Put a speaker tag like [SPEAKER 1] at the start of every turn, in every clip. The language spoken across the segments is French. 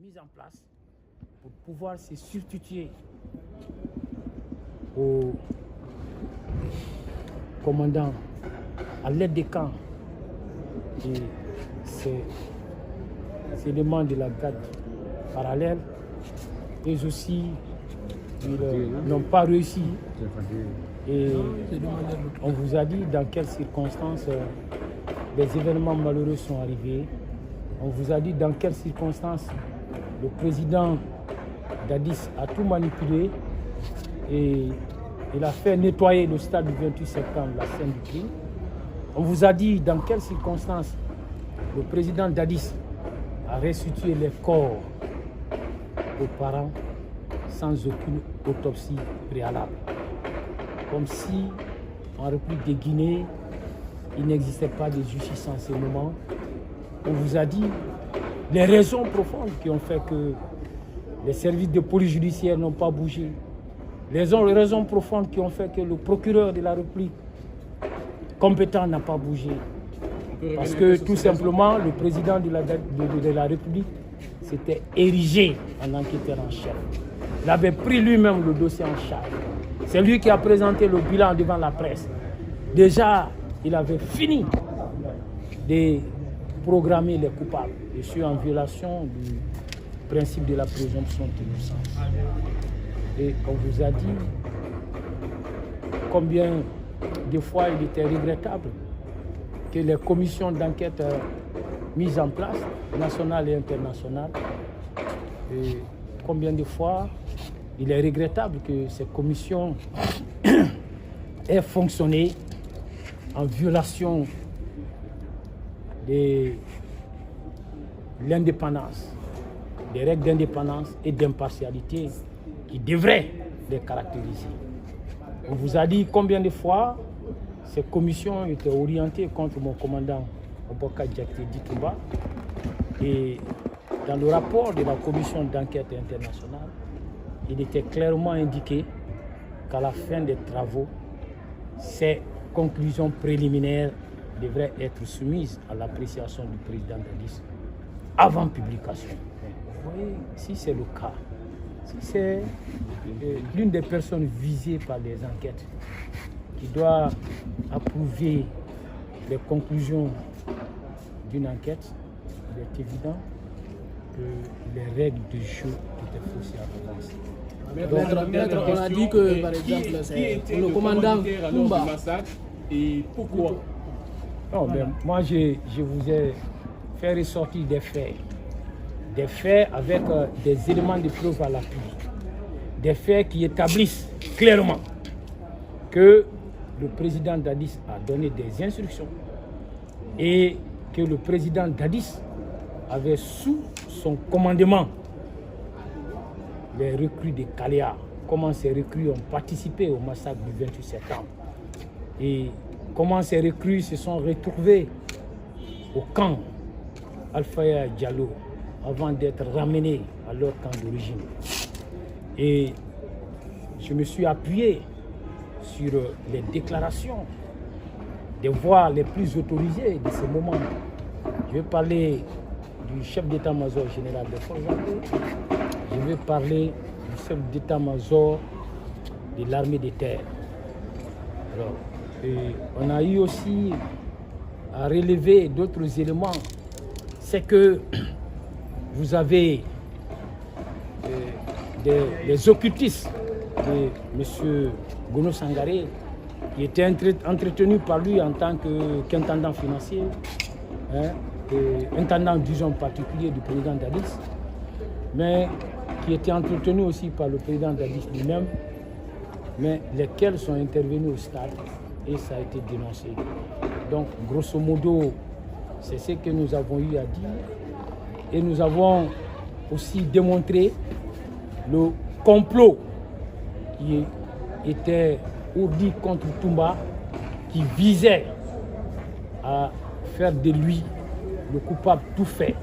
[SPEAKER 1] mise en place pour pouvoir se substituer au commandant à l'aide des camps et ces éléments de la garde parallèle, et aussi ils n'ont pas réussi. Et on vous a dit dans quelles circonstances les événements malheureux sont arrivés. On vous a dit dans quelles circonstances le président Dadis a tout manipulé et il a fait nettoyer le stade du 28 septembre, la scène du crime. On vous a dit dans quelles circonstances le président Dadis a restitué les corps aux parents sans aucune autopsie préalable. Comme si, en République de Guinée, il n'existait pas de justice en ce moment. On vous a dit les raisons profondes qui ont fait que les services de police judiciaire n'ont pas bougé. Les raisons profondes qui ont fait que le procureur de la République compétent n'a pas bougé. Parce que tout simplement, le président de la République s'était érigé en enquêteur en chef. Il avait pris lui-même le dossier en charge. C'est lui qui a présenté le bilan devant la presse. Déjà, il avait fini de programmer les coupables. Je suis en violation du principe de la présomption d'innocence. Et on vous a dit combien de fois il était regrettable que les commissions d'enquête mises en place, nationales et internationales, et combien de fois il est regrettable que ces commissions aient fonctionné en violation de l'indépendance, des règles d'indépendance et d'impartialité qui devraient les caractériser. On vous a dit combien de fois ces commissions étaient orientées contre mon commandant Oboka Diakité Ditumba. Et dans le rapport de la commission d'enquête internationale, il était clairement indiqué qu'à la fin des travaux, ces conclusions préliminaires devraient être soumises à l'appréciation du président Dadis avant publication. Vous voyez, si c'est le cas, si c'est l'une des personnes visées par les enquêtes qui doit approuver les conclusions d'une enquête, il est évident que les règles du jeu étaient faussées à l'avance.
[SPEAKER 2] Maître, on a dit que, par exemple, c'est le commandant Toumba.
[SPEAKER 3] Et pourquoi?
[SPEAKER 1] Non, mais moi, je vous ai fait ressortir des faits avec des éléments de preuve à l'appui, des faits qui établissent clairement que le président Dadis a donné des instructions et que le président Dadis avait sous son commandement les recrues de Kaléa, comment ces recrues ont participé au massacre du 28 septembre et comment ces recrues se sont retrouvées au camp Alfaya Diallo avant d'être ramenés à leur camp d'origine. Et je me suis appuyé sur les déclarations des voix les plus autorisées de ce moment. Je vais parler du chef d'état-major général des forces armées. Je vais parler du chef d'état-major de l'armée de terre. Alors, on a eu aussi à relever d'autres éléments. C'est que vous avez des occultistes de M. Gono Sangaré qui était entretenu par lui en tant qu'intendant financier, intendant, disons, particulier du président Dadis, mais qui était entretenu aussi par le président Dadis lui-même, mais lesquels sont intervenus au stade et ça a été dénoncé. Donc, grosso modo, c'est ce que nous avons eu à dire et nous avons aussi démontré le complot qui était ourdi contre Toumba, qui visait à faire de lui le coupable tout fait,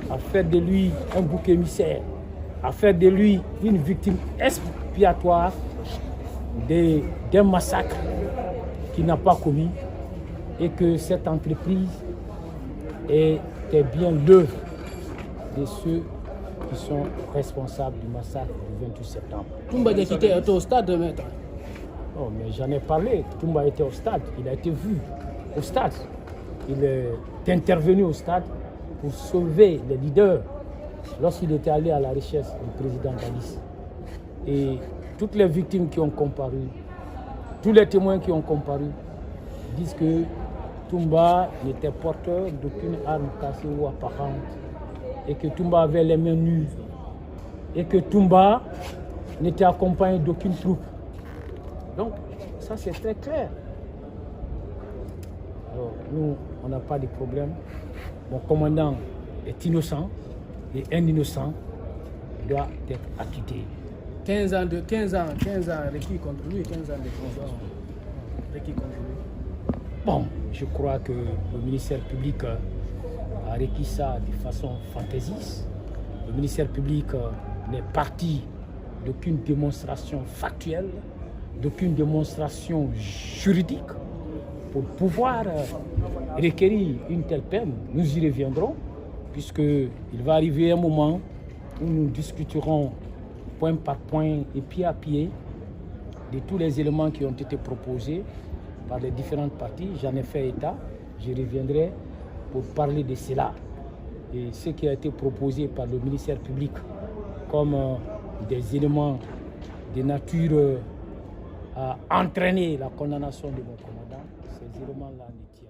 [SPEAKER 1] à faire de lui un bouc émissaire, à faire de lui une victime expiatoire d'un massacre qu'il n'a pas commis, et que cette entreprise était bien l'œuvre de ceux qui sont responsables du massacre du 28 septembre.
[SPEAKER 2] Toumba Diakité était au stade, maître.
[SPEAKER 1] Oh, mais j'en ai parlé. Toumba était au stade. Il a été vu au stade. Il est intervenu au stade pour sauver les leaders lorsqu'il était allé à la recherche du président Dadis. Et toutes les victimes qui ont comparu, tous les témoins qui ont comparu, disent que Toumba n'était porteur d'aucune arme cassée ou apparente et que Toumba avait les mains nues et que Toumba n'était accompagné d'aucune troupe. Donc, ça c'est très clair. Alors, nous, on n'a pas de problème. Mon commandant est innocent et un innocent doit être acquitté.
[SPEAKER 2] 15 ans requis contre lui, 15 ans de prison requis contre lui.
[SPEAKER 1] Bon, je crois que le ministère public a requis ça de façon fantaisiste. Le ministère public n'est parti d'aucune démonstration factuelle, d'aucune démonstration juridique pour pouvoir requérir une telle peine. Nous y reviendrons, puisqu'il va arriver un moment où nous discuterons point par point et pied à pied de tous les éléments qui ont été proposés par les différentes parties. J'en ai fait état, je reviendrai pour parler de cela. Et ce qui a été proposé par le ministère public comme des éléments de nature à entraîner la condamnation de mon commandant, ces éléments-là ne tiennent